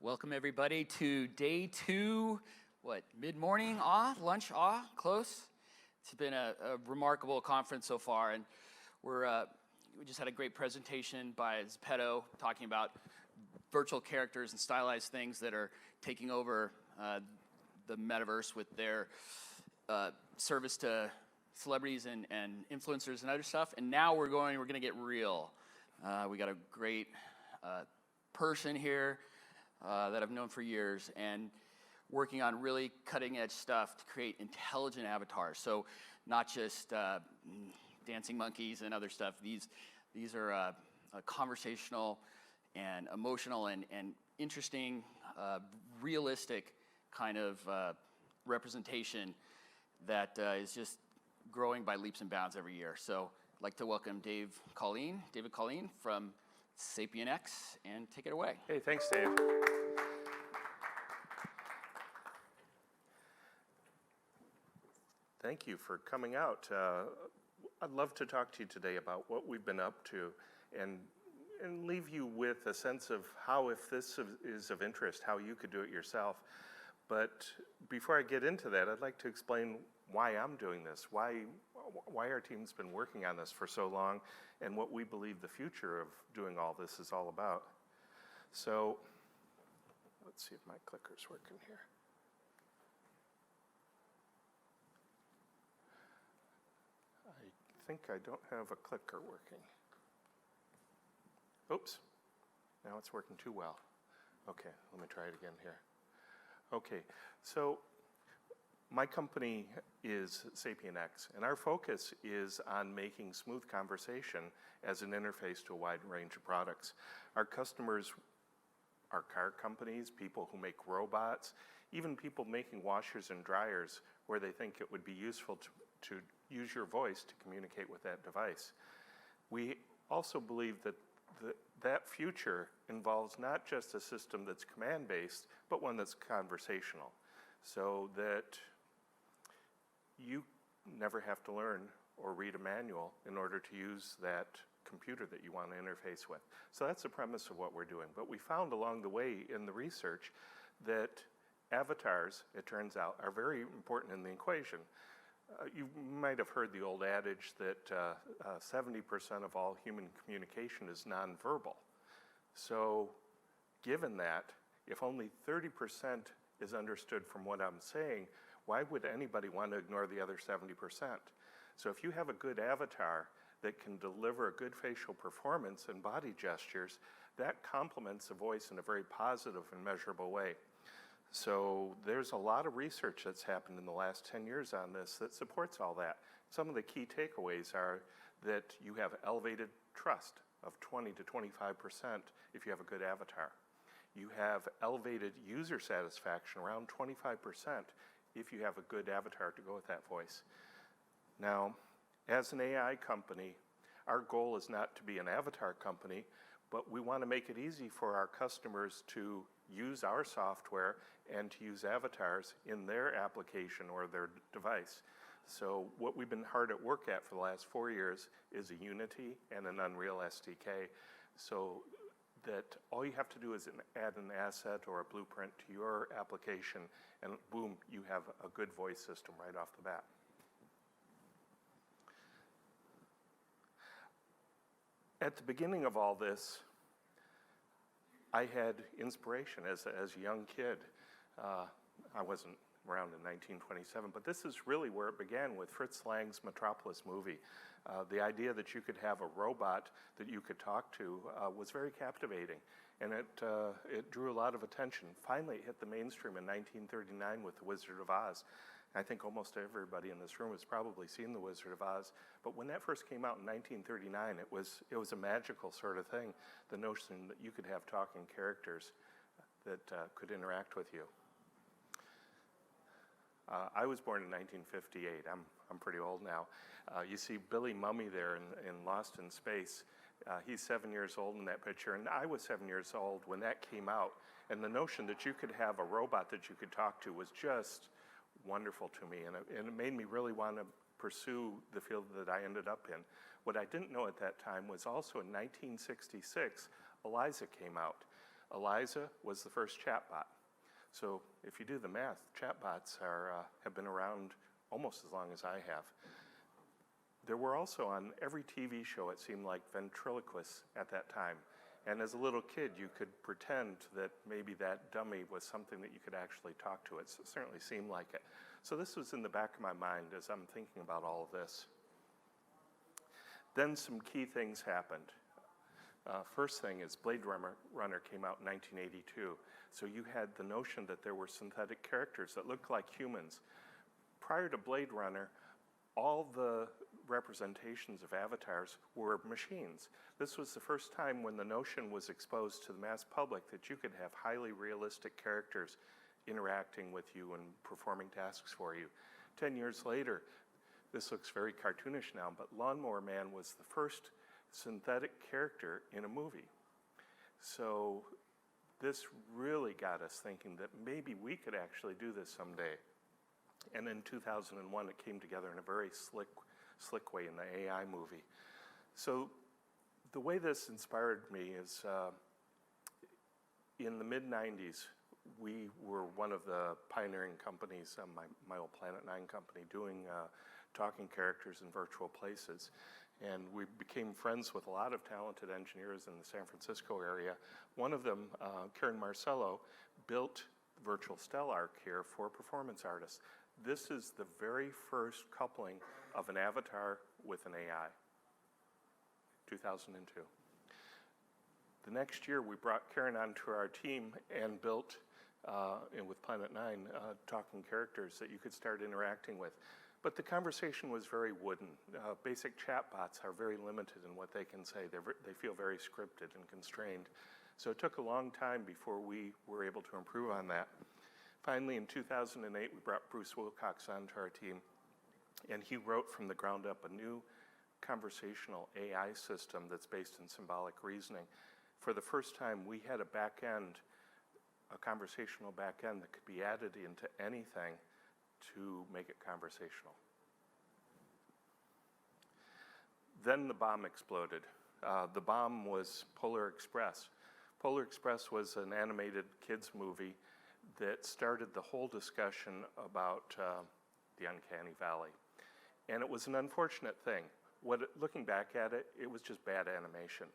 Welcome everybody to day 2, mid-morning lunch close. It's been a remarkable conference so far, and we just had a great presentation by Zepeto talking about virtual characters and stylized things that are taking over the metaverse with their service to celebrities and influencers and other stuff. And now we're gonna get real. We got a great person here that I've known for years and working on really cutting edge stuff to create intelligent avatars. So not just dancing monkeys and other stuff. These are conversational and emotional and interesting, realistic kind of representation that is just growing by leaps and bounds every year. So I'd like to welcome David Colleen from SapientX, and take it away. Hey, thanks, Dave. Thank you for coming out. I'd love to talk to you today about what we've been up to and leave you with a sense of how, if this is of interest, how you could do it yourself. But before I get into that, I'd like to explain why I'm doing this, why our team's been working on this for so long, and what we believe the future of doing all this is all about. So let's see if my clicker's working here. I think I don't have a clicker working. Oops, now it's working too well. Okay, let me try it again here. Okay, so my company is SapientX, and our focus is on making smooth conversation as an interface to a wide range of products. Our customers are car companies, people who make robots, even people making washers and dryers where they think it would be useful to use your voice to communicate with that device. We also believe that that future involves not just a system that's command-based, but one that's conversational, so that you never have to learn or read a manual in order to use that computer that you want to interface with. So that's the premise of what we're doing. But we found along the way in the research that avatars, it turns out, are very important in the equation. You might have heard the old adage that 70% of all human communication is nonverbal. So given that, if only 30% is understood from what I'm saying, why would anybody want to ignore the other 70%? So if you have a good avatar that can deliver a good facial performance and body gestures, that complements the voice in a very positive and measurable way. So there's a lot of research that's happened in the last 10 years on this that supports all that. Some of the key takeaways are that you have elevated trust of 20 to 25% if you have a good avatar. You have elevated user satisfaction, around 25%, if you have a good avatar to go with that voice. Now, as an AI company, our goal is not to be an avatar company, but we want to make it easy for our customers to use our software and to use avatars in their application or their device. So what we've been hard at work at for the last 4 years is a Unity and an Unreal SDK, so that all you have to do is add an asset or a blueprint to your application, and boom, you have a good voice system right off the bat. At the beginning of all this, I had inspiration as a young kid. I wasn't around in 1927, but this is really where it began with Fritz Lang's Metropolis movie. The idea that you could have a robot that you could talk to was very captivating, and it drew a lot of attention. Finally, it hit the mainstream in 1939 with The Wizard of Oz. I think almost everybody in this room has probably seen The Wizard of Oz, but when that first came out in 1939, it was a magical sort of thing, the notion that you could have talking characters that could interact with you. I was born in 1958. I'm pretty old now. You see Billy Mummy there in Lost in Space. He's 7 years old in that picture, and I was 7 years old when that came out. And the notion that you could have a robot that you could talk to was just wonderful to me, and it made me really want to pursue the field that I ended up in. What I didn't know at that time was also in 1966, ELIZA came out. Eliza was the first chatbot. So if you do the math, chatbots have been around almost as long as I have. There were also on every TV show, it seemed like, ventriloquists at that time. And as a little kid, you could pretend that maybe that dummy was something that you could actually talk to. It certainly seemed like it. So this was in the back of my mind as I'm thinking about all of this. Then some key things happened. First thing is Blade Runner came out in 1982. So you had the notion that there were synthetic characters that looked like humans. Prior to Blade Runner, all the representations of avatars were machines. This was the first time when the notion was exposed to the mass public that you could have highly realistic characters interacting with you and performing tasks for you. 10 years later, this looks very cartoonish now, but Lawnmower Man was the first synthetic character in a movie. So this really got us thinking that maybe we could actually do this someday. And in 2001, it came together in a very slick way in the AI movie. So the way this inspired me is in the mid-90s, we were one of the pioneering companies, my old Planet 9 company, doing talking characters in virtual places. And we became friends with a lot of talented engineers in the San Francisco area. One of them, Karen Marcello, built virtual Stell Arc here for performance artists. This is the very first coupling of an avatar with an AI, 2002. The next year, we brought Karen onto our team and built, with Planet 9, talking characters that you could start interacting with. But the conversation was very wooden. Basic chatbots are very limited in what they can say. They feel very scripted and constrained. So it took a long time before we were able to improve on that. Finally, in 2008, we brought Bruce Wilcox onto our team, and he wrote from the ground up a new conversational AI system that's based in symbolic reasoning. For the first time, we had a back-end, a conversational back-end that could be added into anything to make it conversational. Then the bomb exploded. The bomb was Polar Express. Polar Express was an animated kids movie that started the whole discussion about the uncanny valley. And it was an unfortunate thing. Looking back at it, it was just bad animation.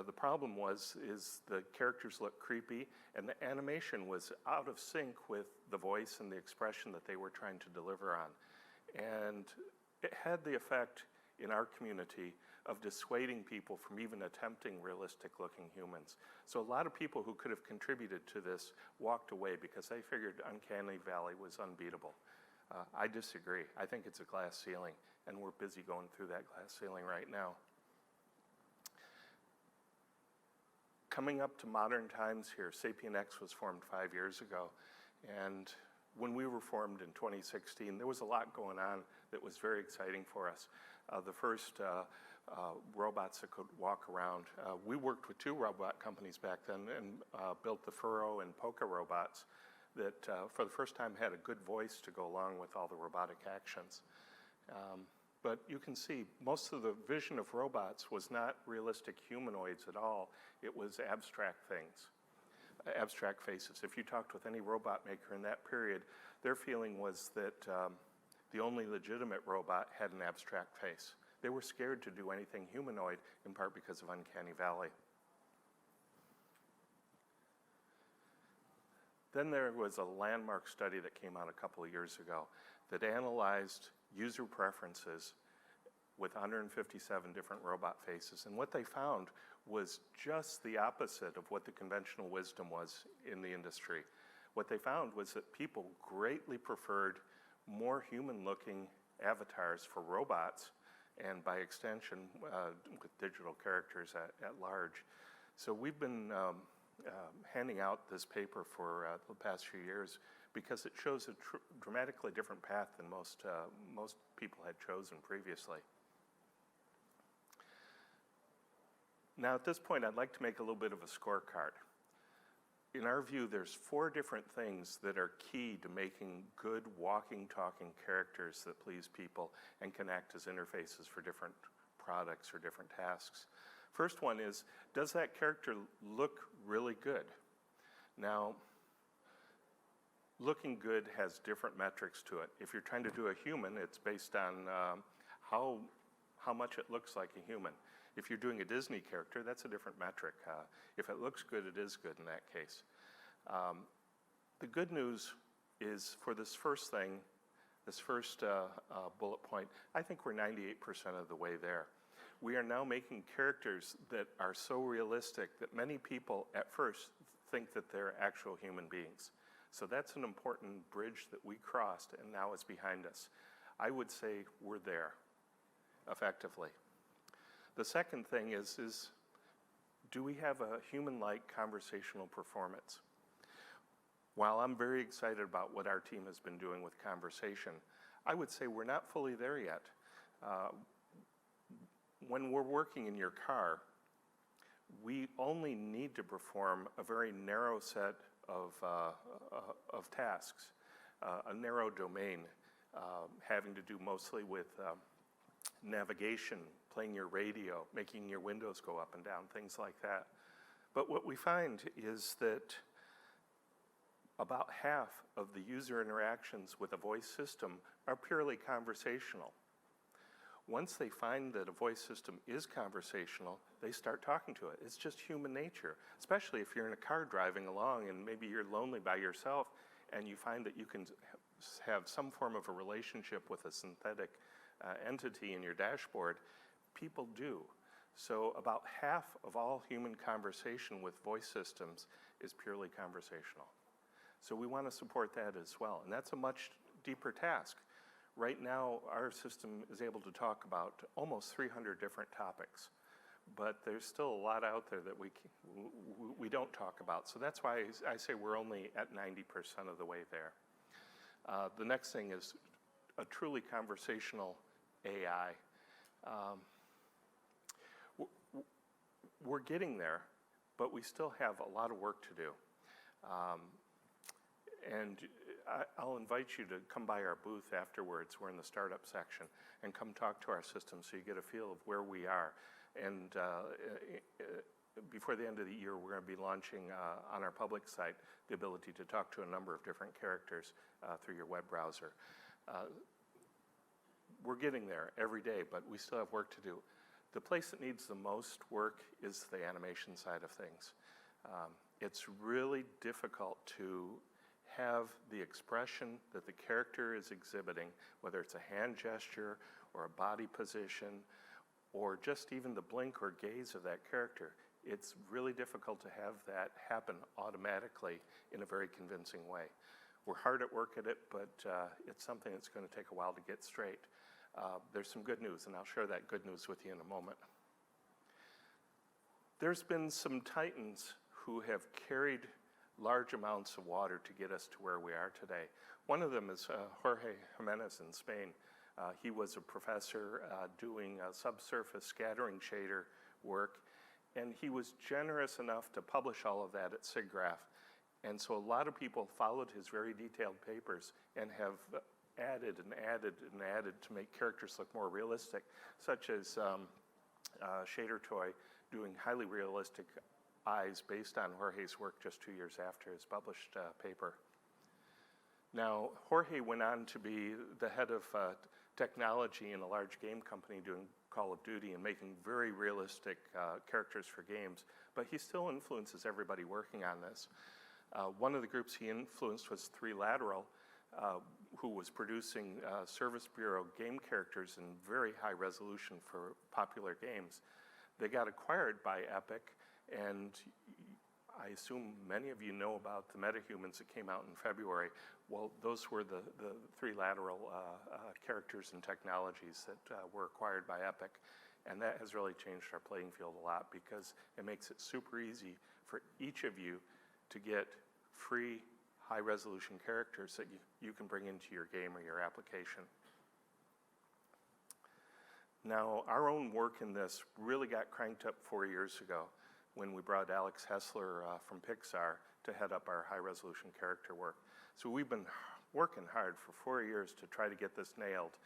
The problem is the characters looked creepy, and the animation was out of sync with the voice and the expression that they were trying to deliver on. And it had the effect in our community of dissuading people from even attempting realistic-looking humans. So a lot of people who could have contributed to this walked away because they figured Uncanny Valley was unbeatable. I disagree. I think it's a glass ceiling, and we're busy going through that glass ceiling right now. Coming up to modern times here, SapientX was formed 5 years ago, and when we were formed in 2016, there was a lot going on that was very exciting for us. The first robots that could walk around. We worked with 2 robot companies back then and built the Furrow and Poca robots that for the first time had a good voice to go along with all the robotic actions. But you can see most of the vision of robots was not realistic humanoids at all. It was abstract things, abstract faces. If you talked with any robot maker in that period, their feeling was that the only legitimate robot had an abstract face. They were scared to do anything humanoid, in part because of Uncanny Valley. Then there was a landmark study that came out a couple of years ago that analyzed user preferences with 157 different robot faces. And what they found was just the opposite of what the conventional wisdom was in the industry. What they found was that people greatly preferred more human-looking avatars for robots, and by extension, with digital characters at large. So we've been handing out this paper for the past few years because it shows a dramatically different path than most people had chosen previously. Now at this point, I'd like to make a little bit of a scorecard. In our view, there's 4 different things that are key to making good walking, talking characters that please people and can act as interfaces for different products or different tasks. First one is, does that character look really good? Now, looking good has different metrics to it. If you're trying to do a human, it's based on how much it looks like a human. If you're doing a Disney character, that's a different metric. If it looks good, it is good in that case. The good news is for this first thing, this first bullet point, I think we're 98% of the way there. We are now making characters that are so realistic that many people at first think that they're actual human beings. So that's an important bridge that we crossed, and now it's behind us. I would say we're there, effectively. The second thing is do we have a human-like conversational performance? While I'm very excited about what our team has been doing with conversation, I would say we're not fully there yet. When we're working in your car, we only need to perform a very narrow set of tasks, a narrow domain, having to do mostly with navigation, playing your radio, making your windows go up and down, things like that. But what we find is that about half of the user interactions with a voice system are purely conversational. Once they find that a voice system is conversational, they start talking to it. It's just human nature, especially if you're in a car driving along and maybe you're lonely by yourself and you find that you can have some form of a relationship with a synthetic entity in your dashboard. People do. So about half of all human conversation with voice systems is purely conversational. So we want to support that as well, and that's a much deeper task. Right now, our system is able to talk about almost 300 different topics, but there's still a lot out there that we don't talk about. So that's why I say we're only at 90% of the way there. The next thing is a truly conversational AI. We're getting there, but we still have a lot of work to do. And I'll invite you to come by our booth afterwards. We're in the startup section, and come talk to our system so you get a feel of where we are. And before the end of the year, we're going to be launching on our public site the ability to talk to a number of different characters through your web browser. We're getting there every day, but we still have work to do. The place that needs the most work is the animation side of things. It's really difficult to have the expression that the character is exhibiting, whether it's a hand gesture or a body position or just even the blink or gaze of that character. It's really difficult to have that happen automatically in a very convincing way. We're hard at work at it, but it's something that's going to take a while to get straight. There's some good news, and I'll share that good news with you in a moment. There's been some titans who have carried large amounts of water to get us to where we are today. One of them is Jorge Jimenez in Spain. He was a professor doing subsurface scattering shader work, and he was generous enough to publish all of that at SIGGRAPH. And so a lot of people followed his very detailed papers and have added and added and added to make characters look more realistic, such as Shader Toy doing highly realistic eyes based on Jorge's work just 2 years after his published paper. Now, Jorge went on to be the head of technology in a large game company doing Call of Duty and making very realistic characters for games, but he still influences everybody working on this. One of the groups he influenced was Three Lateral, who was producing Service Bureau game characters in very high resolution for popular games. They got acquired by Epic, and I assume many of you know about the metahumans that came out in February. Well, those were the Three Lateral characters and technologies that were acquired by Epic. And that has really changed our playing field a lot because it makes it super easy for each of you to get free, high-resolution characters that you can bring into your game or your application. Now, our own work in this really got cranked up 4 years ago when we brought Alex Hessler from Pixar to head up our high-resolution character work. So we've been working hard for 4 years to try to get this nailed.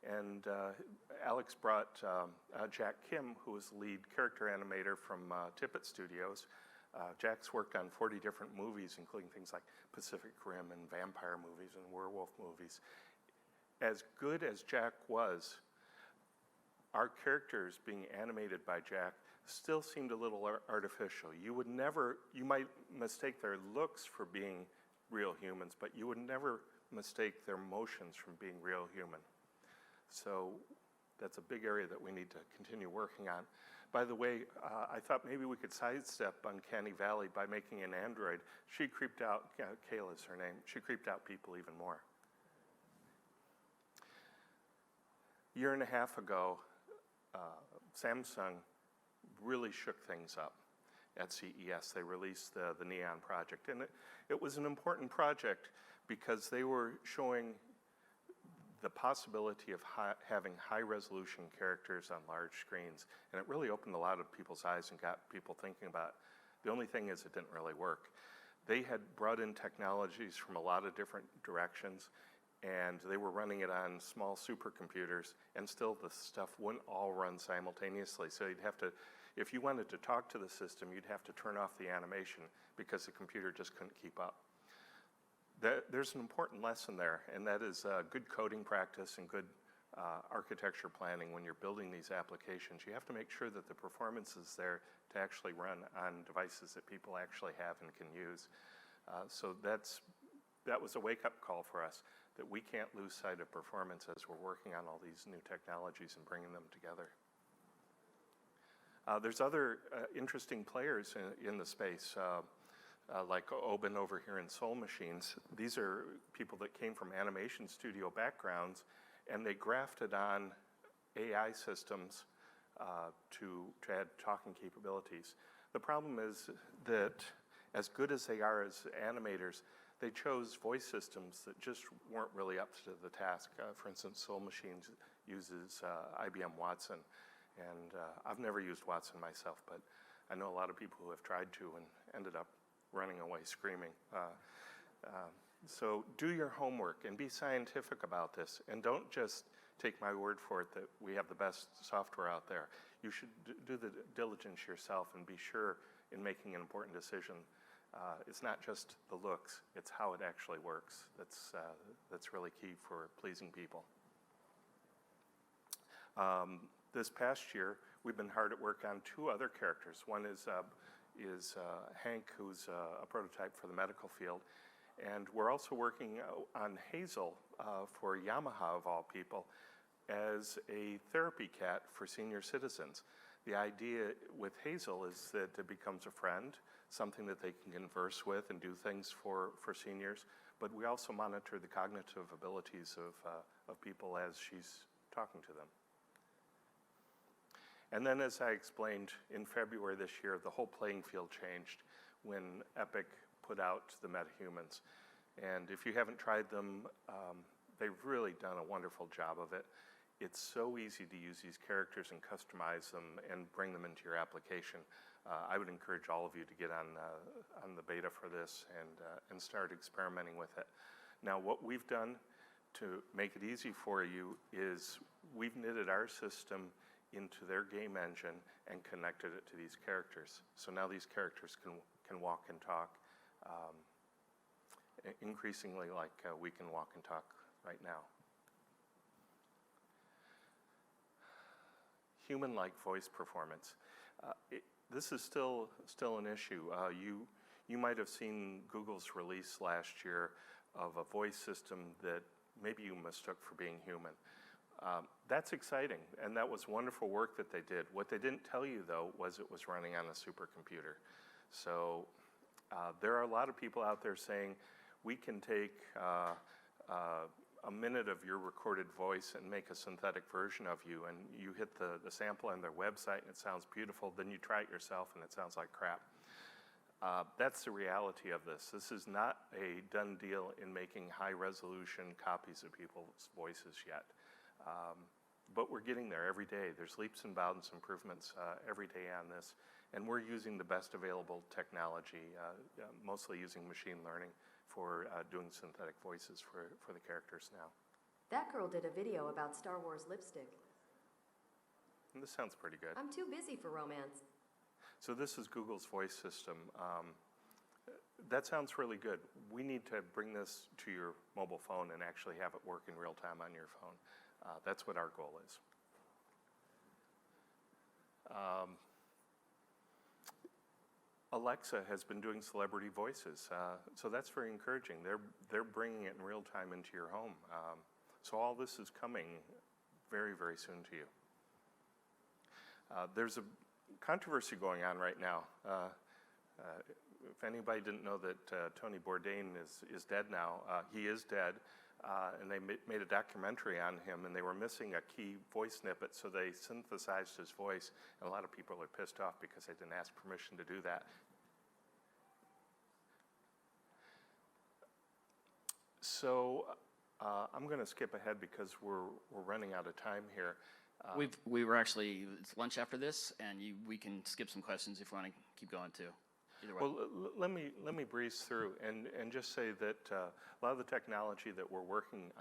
And Alex brought Jack Kim, who was lead character animator from Tippett Studios, Jack's worked on 40 different movies, including things like Pacific Rim and vampire movies and werewolf movies. As good as Jack was, our characters being animated by Jack still seemed a little artificial. You might mistake their looks for being real humans, but you would never mistake their motions from being real human. So that's a big area that we need to continue working on. By the way, I thought maybe we could sidestep Uncanny Valley by making an android. She creeped out, Kayla's her name, she creeped out people even more. A year and a half ago, Samsung really shook things up at CES. They released the Neon project, and it was an important project because they were showing the possibility of having high-resolution characters on large screens, and it really opened a lot of people's eyes and got people thinking about it. The only thing is it didn't really work. They had brought in technologies from a lot of different directions, and they were running it on small supercomputers, and still the stuff wouldn't all run simultaneously. So you'd have to, if you wanted to talk to the system, you'd have to turn off the animation because the computer just couldn't keep up. There's an important lesson there, and that is good coding practice and good architecture planning when you're building these applications. You have to make sure that the performance is there to actually run on devices that people actually have and can use. So that was a wake-up call for us, that we can't lose sight of performance as we're working on all these new technologies and bringing them together. There's other interesting players in the space. Like Oben over here in Soul Machines. These are people that came from animation studio backgrounds, and they grafted on AI systems to add talking capabilities. The problem is that as good as they are as animators, they chose voice systems that just weren't really up to the task. For instance, Soul Machines uses IBM Watson, and I've never used Watson myself, but I know a lot of people who have tried to and ended up running away screaming. So do your homework and be scientific about this, and don't just take my word for it that we have the best software out there. You should do the diligence yourself and be sure in making an important decision. It's not just the looks, it's how it actually works. That's really key for pleasing people. This past year, we've been hard at work on two other characters. One is Hank, who's a prototype for the medical field. And we're also working on Hazel for Yamaha, of all people, as a therapy cat for senior citizens. The idea with Hazel is that it becomes a friend, something that they can converse with and do things for seniors. But we also monitor the cognitive abilities of people as she's talking to them. And then, as I explained, in February this year, the whole playing field changed when Epic put out the MetaHumans. And if you haven't tried them, they've really done a wonderful job of it. It's so easy to use these characters and customize them and bring them into your application. I would encourage all of you to get on the beta for this and start experimenting with it. Now, what we've done to make it easy for you is we've knitted our system into their game engine and connected it to these characters. So now these characters can walk and talk, increasingly like we can walk and talk right now. Human-like voice performance. This is still an issue. You might have seen Google's release last year of a voice system that maybe you mistook for being human. That's exciting, and that was wonderful work that they did. What they didn't tell you, though, was it was running on a supercomputer. So there are a lot of people out there saying, we can take a minute of your recorded voice and make a synthetic version of you, and you hit the sample on their website and it sounds beautiful, then you try it yourself and it sounds like crap. That's the reality of this. This is not a done deal in making high-resolution copies of people's voices yet. But we're getting there every day. There's leaps and bounds improvements every day on this, and we're using the best available technology, mostly using machine learning for doing synthetic voices for the characters now. That girl did a video about Star Wars lipstick. And this sounds pretty good. I'm too busy for romance. So this is Google's voice system. That sounds really good. We need to bring this to your mobile phone and actually have it work in real time on your phone. That's what our goal is. Alexa has been doing celebrity voices, so that's very encouraging. They're bringing it in real time into your home. So all this is coming very, very soon to you. There's a controversy going on right now. If anybody didn't know that Tony Bourdain is dead now, he is dead, and they made a documentary on him, and they were missing a key voice snippet, so they synthesized his voice, and a lot of people are pissed off because they didn't ask permission to do that. So I'm going to skip ahead because we're running out of time here. We were actually, it's lunch after this, and we can skip some questions if you want to keep going too. Either way. Well, let me breeze through and just say that a lot of the technology that we're working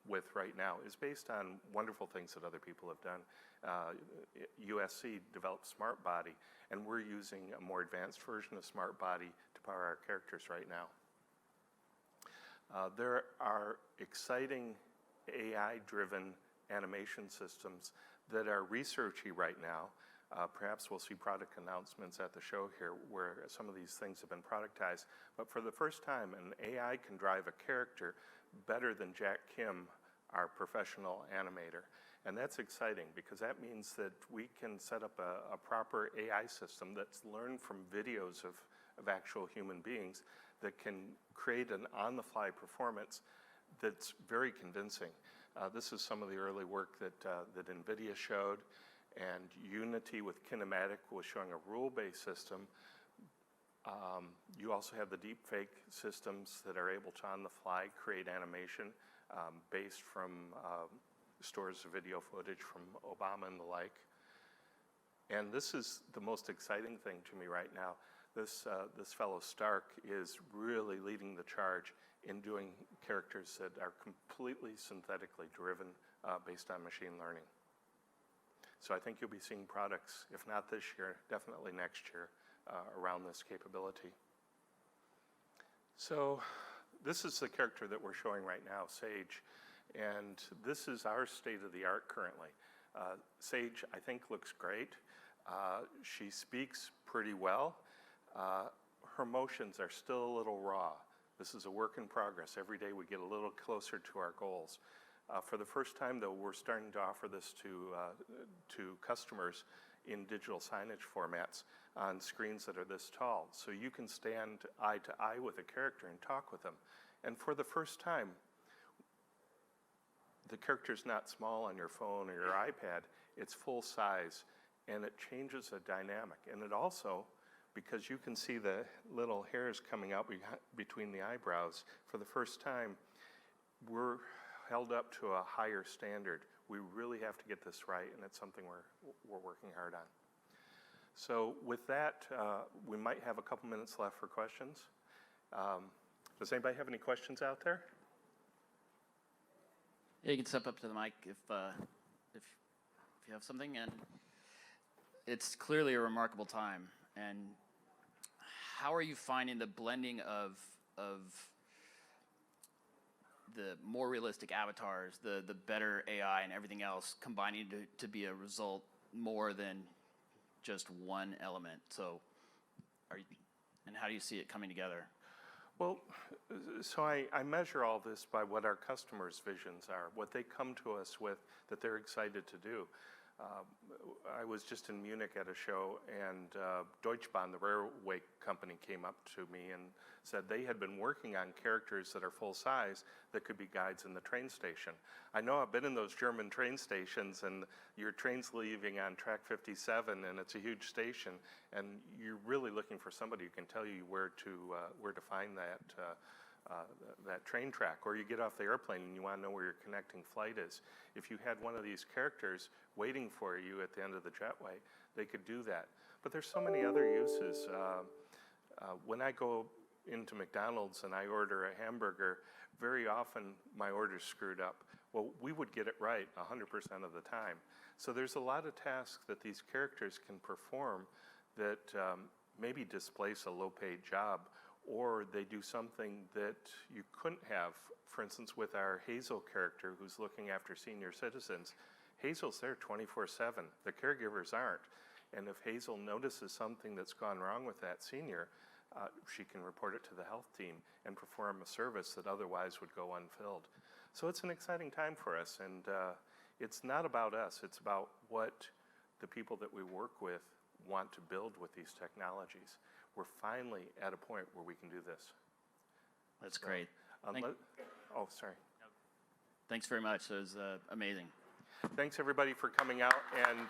with right now is based on wonderful things that other people have done. USC developed Smart Body, and we're using a more advanced version of Smart Body to power our characters right now. There are exciting AI-driven animation systems that are researchy right now. Perhaps we'll see product announcements at the show here where some of these things have been productized. But for the first time, an AI can drive a character better than Jack Kim, our professional animator. And that's exciting because that means that we can set up a proper AI system that's learned from videos of actual human beings that can create an on-the-fly performance that's very convincing. This is some of the early work that NVIDIA showed, and Unity with Kinematic was showing a rule-based system. You also have the deepfake systems that are able to, on the fly, create animation based from stores of video footage from Obama and the like. And this is the most exciting thing to me right now. This fellow Stark is really leading the charge in doing characters that are completely synthetically driven based on machine learning. So I think you'll be seeing products, if not this year, definitely next year, around this capability. So this is the character that we're showing right now, Sage, and this is our state of the art currently. Sage, I think, looks great. She speaks pretty well. Her motions are still a little raw. This is a work in progress. Every day we get a little closer to our goals. For the first time, though, we're starting to offer this to customers in digital signage formats on screens that are this tall. So you can stand eye to eye with a character and talk with them. And for the first time, the character's not small on your phone or your iPad. It's full size, and it changes the dynamic. And it also, because you can see the little hairs coming out between the eyebrows, for the first time, we're held up to a higher standard. We really have to get this right, and it's something we're working hard on. So with that, we might have a couple minutes left for questions. Does anybody have any questions out there? Yeah, you can step up to the mic if you have something. And it's clearly a remarkable time. And how are you finding the blending of the more realistic avatars, the better AI and everything else combining to be a result more than just one element? So and how do you see it coming together? Well, so I measure all this by what our customers' visions are, what they come to us with that they're excited to do. I was just in Munich at a show, and Deutsche Bahn, the railway company, came up to me and said they had been working on characters that are full size that could be guides in the train station. I know I've been in those German train stations, and your train's leaving on track 57, and it's a huge station, and you're really looking for somebody who can tell you where to find that train track. Or you get off the airplane and you want to know where your connecting flight is. If you had one of these characters waiting for you at the end of the jetway, they could do that. But there's so many other uses. When I go into McDonald's and I order a hamburger, very often my order's screwed up. Well, we would get it right 100% of the time. So there's a lot of tasks that these characters can perform that maybe displace a low-paid job, or they do something that you couldn't have. For instance, with our Hazel character who's looking after senior citizens, Hazel's there 24/7. The caregivers aren't. And if Hazel notices something that's gone wrong with that senior, she can report it to the health team and perform a service that otherwise would go unfilled. So it's an exciting time for us, and it's not about us, it's about what the people that we work with want to build with these technologies. We're finally at a point where we can do this. That's great. Oh, sorry. Thanks very much. That was amazing. Thanks everybody for coming out, and